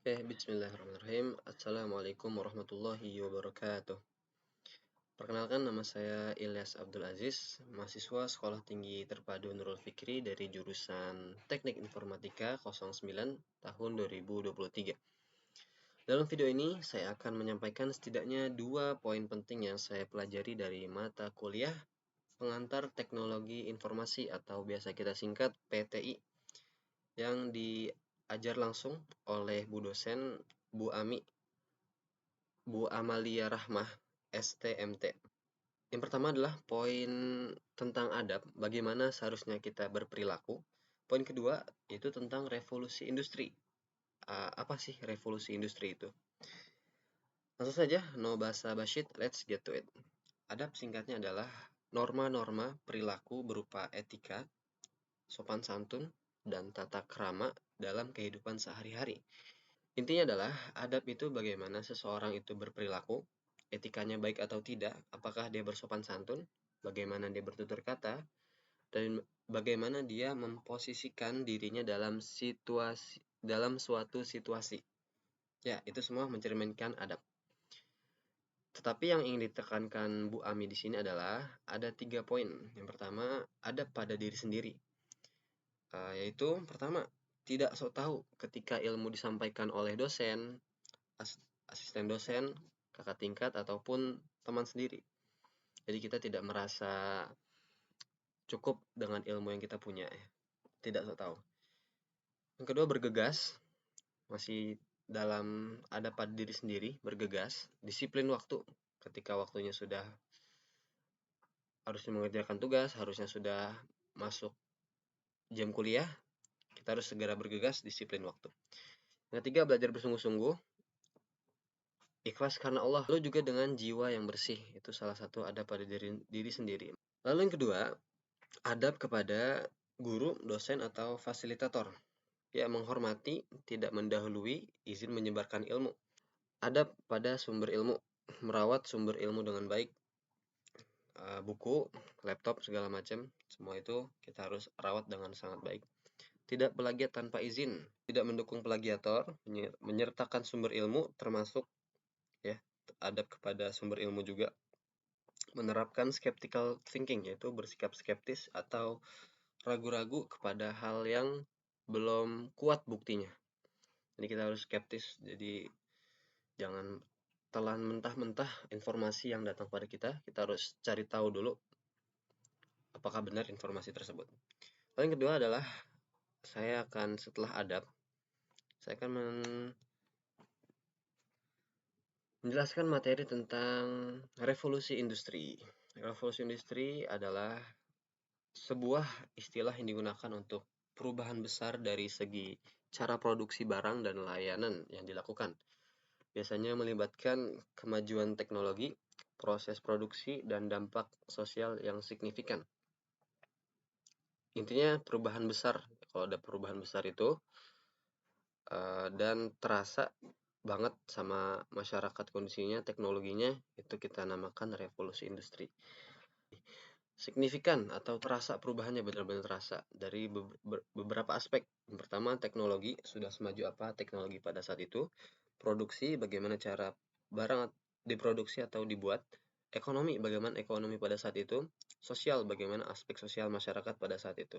Bismillahirrahmanirrahim. Assalamualaikum warahmatullahi wabarakatuh. Perkenalkan, nama saya Ilyas Abdul Aziz, mahasiswa Sekolah Tinggi Terpadu Nurul Fikri dari jurusan Teknik Informatika 09 tahun 2023. Dalam video ini, saya akan menyampaikan setidaknya 2 poin penting yang saya pelajari dari mata kuliah Pengantar Teknologi Informasi atau biasa kita singkat PTI, yang diajar langsung oleh Bu dosen Bu Amalia Rahmah, STMT. Yang pertama adalah poin tentang adab, bagaimana seharusnya kita berperilaku. Poin kedua itu tentang revolusi industri. Apa sih revolusi industri itu? Langsung saja, no basa-basi, let's get to it. Adab singkatnya adalah norma-norma perilaku berupa etika, sopan santun, dan tata krama dalam kehidupan sehari-hari. Intinya adalah adab itu bagaimana seseorang itu berperilaku, etikanya baik atau tidak, apakah dia bersopan santun, bagaimana dia bertutur kata, dan bagaimana dia memposisikan dirinya dalam suatu situasi. Ya, itu semua mencerminkan adab. Tetapi yang ingin ditekankan Bu Ami di sini adalah ada 3 poin. Yang pertama, adab pada diri sendiri. Yaitu pertama, tidak sok tahu ketika ilmu disampaikan oleh dosen, asisten dosen, kakak tingkat, ataupun teman sendiri. Jadi kita tidak merasa cukup dengan ilmu yang kita punya, ya. Tidak sok tahu. Yang kedua, bergegas. Masih dalam ada pada diri sendiri, bergegas. Disiplin waktu. Ketika waktunya sudah harusnya mengerjakan tugas, harusnya sudah masuk jam kuliah, kita harus segera bergegas, disiplin waktu. Yang ketiga, belajar bersungguh-sungguh. Ikhlas karena Allah, lalu juga dengan jiwa yang bersih. Itu salah satu adab pada diri sendiri. Lalu yang kedua, adab kepada guru, dosen, atau fasilitator. Ya, menghormati, tidak mendahului, izin menyebarkan ilmu. Adab pada sumber ilmu, merawat sumber ilmu dengan baik. Buku, laptop, segala macam, semua itu kita harus rawat dengan sangat baik. Tidak plagiat tanpa izin, tidak mendukung plagiator, menyertakan sumber ilmu, termasuk ya adab kepada sumber ilmu juga. Menerapkan skeptical thinking, yaitu bersikap skeptis atau ragu-ragu kepada hal yang belum kuat buktinya. Jadi kita harus skeptis, jadi jangan telan mentah-mentah informasi yang datang pada kita. Kita harus cari tahu dulu apakah benar informasi tersebut. Lalu yang kedua adalah saya akan setelah adab, saya akan menjelaskan materi tentang revolusi industri. Revolusi industri adalah sebuah istilah yang digunakan untuk perubahan besar dari segi cara produksi barang dan layanan yang dilakukan. Biasanya melibatkan kemajuan teknologi, proses produksi, dan dampak sosial yang signifikan. Intinya perubahan besar. Kalau ada perubahan besar itu dan terasa banget sama masyarakat kondisinya, teknologinya, itu kita namakan revolusi industri. Signifikan atau terasa perubahannya, benar-benar terasa dari beberapa aspek. Yang pertama, teknologi, sudah semaju apa teknologi pada saat itu. Produksi, bagaimana cara barang diproduksi atau dibuat. Ekonomi, bagaimana ekonomi pada saat itu. Sosial, bagaimana aspek sosial masyarakat pada saat itu.